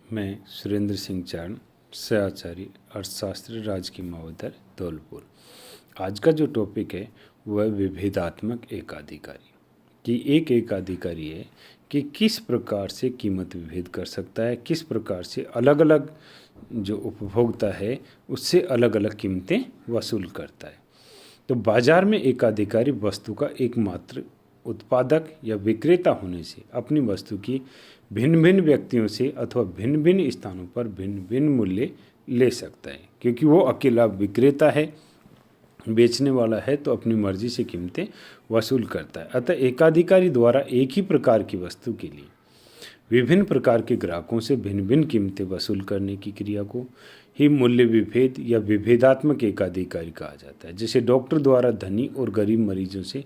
मैं सुरेंद्र सिंह चारण, सहआचार्य अर्थशास्त्री, राजकीय महाविद्यालय धौलपुर। आज का जो टॉपिक है वह विभेदात्मक एकाधिकारी कि एक एकाधिकारी है कि किस प्रकार से कीमत विभेद कर सकता है, किस प्रकार से अलग अलग जो उपभोक्ता है उससे अलग अलग कीमतें वसूल करता है। तो बाजार में एकाधिकारी वस्तु का एकमात्र उत्पादक या विक्रेता होने से अपनी वस्तु की भिन्न भिन्न व्यक्तियों से अथवा भिन्न भिन्न स्थानों पर भिन्न भिन्न मूल्य ले सकता है, क्योंकि वो अकेला विक्रेता है, बेचने वाला है, तो अपनी मर्जी से कीमतें वसूल करता है। अतः एकाधिकारी द्वारा एक ही प्रकार की वस्तु के लिए विभिन्न प्रकार के ग्राहकों से भिन्न भिन्न कीमतें वसूल करने की क्रिया को ही मूल्य विभेद या विभेदात्मक एकाधिकारी कहा जाता है। जैसे डॉक्टर द्वारा धनी और गरीब मरीजों से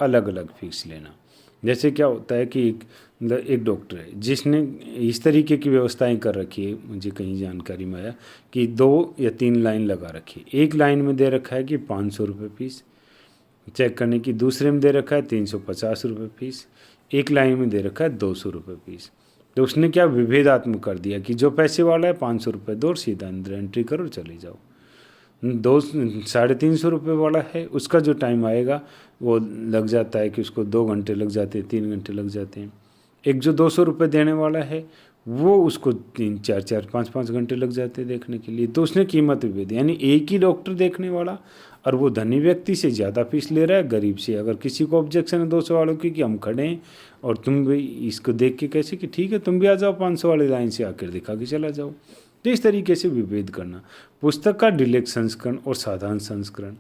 अलग अलग फीस लेना। जैसे क्या होता है कि एक डॉक्टर है जिसने इस तरीके की व्यवस्थाएं कर रखी है, मुझे कहीं जानकारी में आया कि 2 या 3 लाइन लगा रखी है। एक लाइन में दे रखा है कि 500 रुपये फीस चेक करने की, दूसरे में दे रखा है 350 रुपये फीस, एक लाइन में दे रखा है 200 रुपये फीस। तो उसने क्या विभेदात्मक कर दिया कि जो पैसे वाला है 500 रुपये दो और सीधा अंदर एंट्री करो चले जाओ। 350 रुपये वाला है उसका जो टाइम आएगा वो लग जाता है कि उसको 2 घंटे लग जाते हैं, 3 घंटे लग जाते हैं। एक जो 200 रुपये देने वाला है वो उसको 3-4, 5-5 घंटे लग जाते हैं देखने के लिए। तो उसने कीमत विभेद, यानी एक ही डॉक्टर देखने वाला और वो धनी व्यक्ति से ज़्यादा फीस ले रहा है गरीब से। अगर किसी को ऑब्जेक्शन है 200 वालों की कि हम खड़े हैं और तुम भी इसको देख के कैसे कि ठीक है तुम भी आ जाओ 500 वाली लाइन से आकर दिखा के चला जाओ। तो इस तरीके से विभेद करना। पुस्तक का डिलेक्स संस्करण और साधारण संस्करण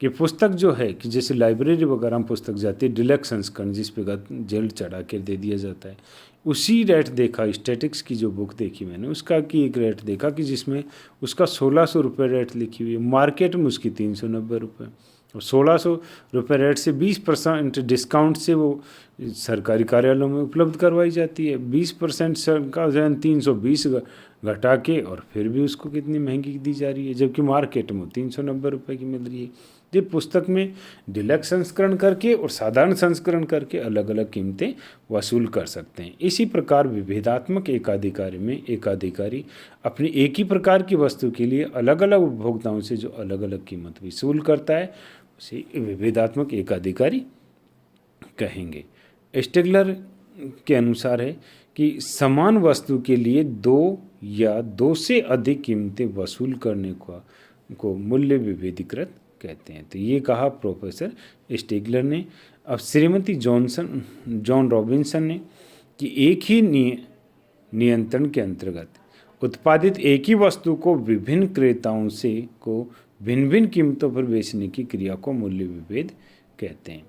कि पुस्तक जो है कि जैसे लाइब्रेरी वगैरह में पुस्तक जाती है डिलेक्स संस्करण जिस पे जेल चढ़ा कर दे दिया जाता है, उसी रेट देखा। स्टैटिक्स की जो बुक देखी मैंने उसका कि एक रेट देखा कि जिसमें उसका 1600 रुपये रेट लिखी हुई है, मार्केट में उसकी 390 रुपये और 1600 रुपये रेट से 20% डिस्काउंट से वो सरकारी कार्यालयों में उपलब्ध करवाई जाती है। 20% का जो है 320 घटा के और फिर भी उसको कितनी महंगी दी जा रही है, जबकि मार्केट में 390 रुपये की मिल रही है। ये पुस्तक में डिलक्स संस्करण करके और साधारण संस्करण करके अलग अलग कीमतें वसूल कर सकते हैं। इसी प्रकार विभेदात्मक एकाधिकारी में एकाधिकारी अपनी एक ही प्रकार की वस्तु के लिए अलग अलग उपभोक्ताओं से जो अलग अलग कीमत वसूल करता है उसे विभेदात्मक एकाधिकारी कहेंगे। स्टेगलर के अनुसार है कि समान वस्तु के लिए 2 या 2 से अधिक कीमतें वसूल करने को मूल्य विभेदीकृत कहते हैं। तो ये कहा प्रोफेसर स्टेगलर ने। अब श्रीमती जॉन रॉबिन्सन ने कि एक ही नियंत्रण के अंतर्गत उत्पादित एक ही वस्तु को विभिन्न क्रेताओं से को भिन्न भिन्न कीमतों पर बेचने की क्रिया को मूल्य विभेद कहते हैं।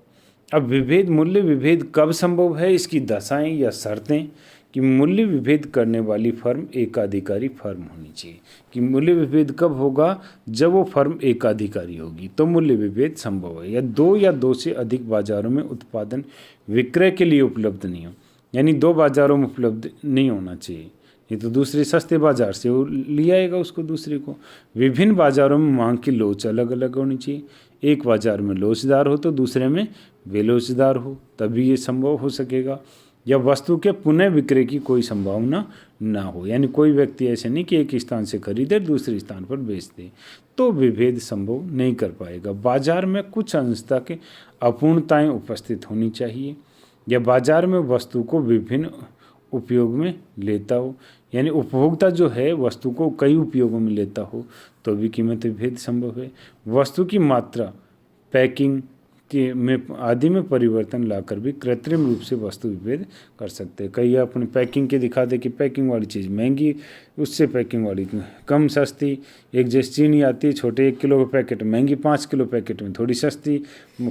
अब मूल्य विभेद कब संभव है, इसकी दशाएं या शर्तें कि मूल्य विभेद करने वाली फर्म एकाधिकारी फर्म होनी चाहिए। कि मूल्य विभेद कब होगा, जब वो फर्म एकाधिकारी होगी तो मूल्य विभेद संभव है। या 2 या 2 से अधिक बाजारों में उत्पादन विक्रय के लिए उपलब्ध नहीं हो, यानी 2 बाजारों में उपलब्ध नहीं होना चाहिए, ये तो दूसरे सस्ते बाजार से वो ले आएगा उसको दूसरे को। विभिन्न बाजारों में मांग की लोच अलग अलग होनी चाहिए। एक बाजार में लोचदार हो तो दूसरे में बेलोचदार हो, तभी ये संभव हो सकेगा। या वस्तु के पुनः विक्रय की कोई संभावना ना हो, यानी कोई व्यक्ति ऐसे नहीं कि एक स्थान से खरीदे दूसरे स्थान पर बेच दे, तो विभेद संभव नहीं कर पाएगा। बाजार में कुछ अंशता के अपूर्णताएं उपस्थित होनी चाहिए, या बाजार में वस्तु को विभिन्न उपयोग में लेता हो, यानी उपभोक्ता जो है वस्तु को कई उपयोगों में लेता हो तो भी कीमत विभेद संभव है। वस्तु की मात्रा, पैकिंग के में आदि में परिवर्तन लाकर भी कृत्रिम रूप से वस्तु विभेद कर सकते हैं। कई अपने पैकिंग के दिखा दे कि पैकिंग वाली चीज़ महंगी, उससे पैकिंग वाली कम सस्ती। एक जैसी चीनी आती है छोटे 1 किलो के पैकेट महंगी, 5 किलो पैकेट में थोड़ी सस्ती,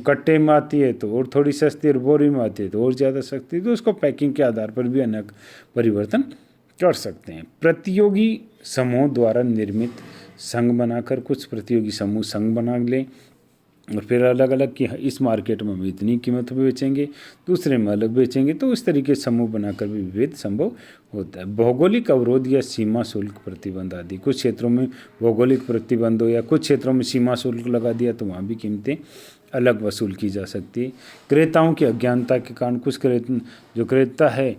कट्टे में आती है तो और थोड़ी सस्ती, और बोरी में आती है तो और ज़्यादा सस्ती। तो उसको पैकिंग के आधार पर भी अनेक परिवर्तन कर सकते हैं। प्रतियोगी समूह द्वारा निर्मित संघ बनाकर कुछ प्रतियोगी समूह संघ बना लें और फिर अलग अलग कि इस मार्केट में हम इतनी कीमत पे बेचेंगे, दूसरे में अलग बेचेंगे, तो इस तरीके से समूह बनाकर भी विभेद संभव होता है। भौगोलिक अवरोध या सीमा शुल्क प्रतिबंध आदि, कुछ क्षेत्रों में भौगोलिक प्रतिबंध हो या कुछ क्षेत्रों में सीमा शुल्क लगा दिया तो वहाँ भी कीमतें अलग वसूल की जा सकती है। क्रेताओं की अज्ञानता के कारण कुछ जो क्रेता है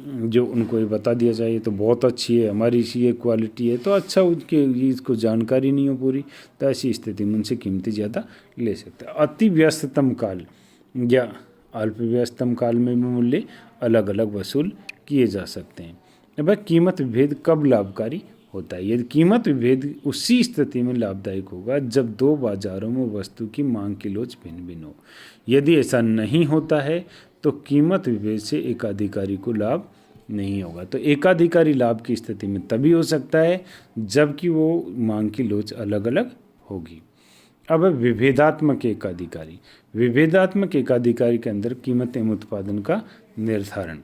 जो उनको ये बता दिया जाए ये तो बहुत अच्छी है, हमारी ये क्वालिटी है, तो अच्छा उनके इसको जानकारी नहीं हो पूरी, तो ऐसी स्थिति में उनसे कीमतें ज़्यादा ले सकते हैं। अति व्यस्ततम काल या अल्प व्यस्ततम काल में भी मूल्य अलग अलग वसूल किए जा सकते हैं। अब कीमत विभेद कब लाभकारी होता है? यदि कीमत विभेद उसी स्थिति में लाभदायक होगा जब दो बाजारों में वस्तु की मांग की लोच भिन्न भिन्न हो। यदि ऐसा नहीं होता है तो कीमत विभेद से एकाधिकारी को लाभ नहीं होगा। तो एकाधिकारी लाभ की स्थिति में तभी हो सकता है जबकि वो मांग की लोच अलग अलग होगी। अब विभेदात्मक एकाधिकारी। विभेदात्मक एकाधिकारी के अंदर कीमत एवं उत्पादन का निर्धारण।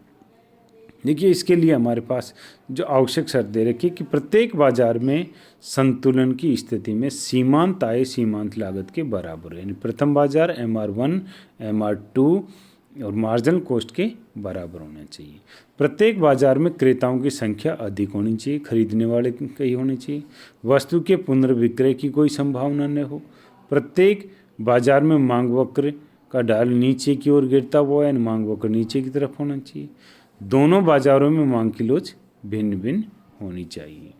देखिए, इसके लिए हमारे पास जो आवश्यक शर्त दे रखी है कि प्रत्येक बाजार में संतुलन की स्थिति में सीमांत आय सीमांत लागत के बराबर है। यानी प्रथम बाजार MR1 MR2 और मार्जिनल कॉस्ट के बराबर होना चाहिए। प्रत्येक बाजार में क्रेताओं की संख्या अधिक होनी चाहिए, खरीदने वाले कई होने चाहिए। वस्तु के पुनर्विक्रय की कोई संभावना न हो। प्रत्येक बाजार में मांग वक्र का ढाल नीचे की ओर गिरता हुआ है, मांग वक्र नीचे की तरफ होना चाहिए। दोनों बाजारों में मांग की लोच भिन्न भिन्न होनी चाहिए।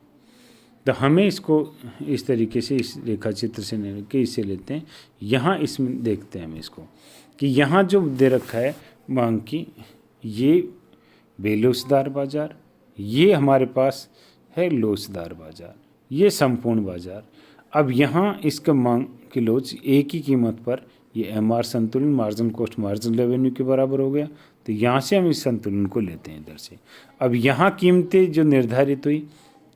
तो हमें इसको इस तरीके से इस रेखा चित्र से ले के इसे लेते हैं। यहाँ इसमें देखते हैं हम इसको कि यहाँ जो दे रखा है मांग की, ये बेलोचदार बाजार, ये हमारे पास है लोचदार बाजार, ये संपूर्ण बाजार। अब यहाँ इसका मांग की लोच एक ही कीमत पर ये MR संतुलन मार्जिन कॉस्ट मार्जिन रेवेन्यू के बराबर हो गया। तो यहाँ से हम इस संतुलन को लेते हैं इधर से। अब यहाँ कीमतें जो निर्धारित हुई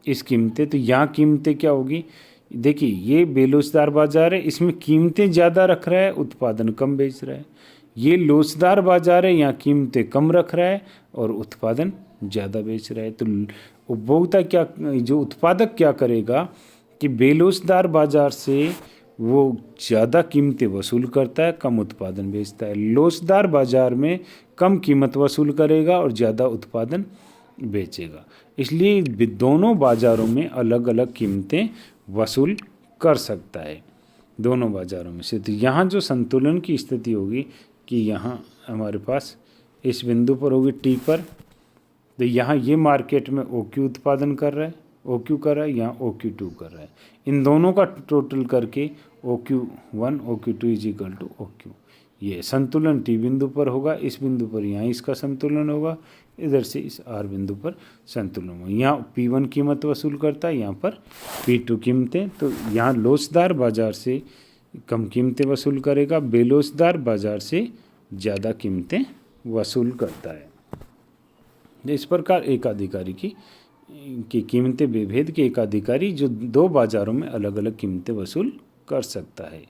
इस कीमतें, तो यहाँ कीमतें क्या होगी? देखिए, ये बेलोचदार बाजार है, इसमें कीमतें ज़्यादा रख रहा है, उत्पादन कम बेच रहा है। ये लोचदार बाजार है, यहाँ कीमतें कम रख रहा है और उत्पादन ज़्यादा बेच रहा है। तो उपभोक्ता क्या, जो उत्पादक क्या करेगा कि बेलोचदार बाजार से वो ज़्यादा कीमतें वसूल करता है, कम उत्पादन बेचता है। लोचदार बाजार में कम कीमत वसूल करेगा और ज़्यादा उत्पादन बेचेगा। इसलिए दोनों बाज़ारों में अलग अलग कीमतें वसूल कर सकता है, दोनों बाज़ारों में से। तो यहाँ जो संतुलन की स्थिति होगी कि यहाँ हमारे पास इस बिंदु पर होगी T पर, तो यहाँ ये मार्केट में OQ उत्पादन कर रहा है, OQ कर रहा है, यहाँ OQ2 कर रहा है। इन दोनों का टोटल करके OQ1 OQ2 is equal to OQ। ये संतुलन T बिंदु पर होगा, इस बिंदु पर यहाँ इसका संतुलन होगा, इधर से इस R बिंदु पर संतुलन होगा। यहाँ P1 कीमत वसूल करता है, यहाँ पर P2 कीमतें। तो यहाँ लोचदार बाजार से कम कीमतें वसूल करेगा, बेलोचदार बाजार से ज़्यादा कीमतें वसूल करता है। इस प्रकार एकाधिकारी की कीमतें विभेद के एकाधिकारी जो दो बाज़ारों में अलग अलग कीमतें वसूल कर सकता है।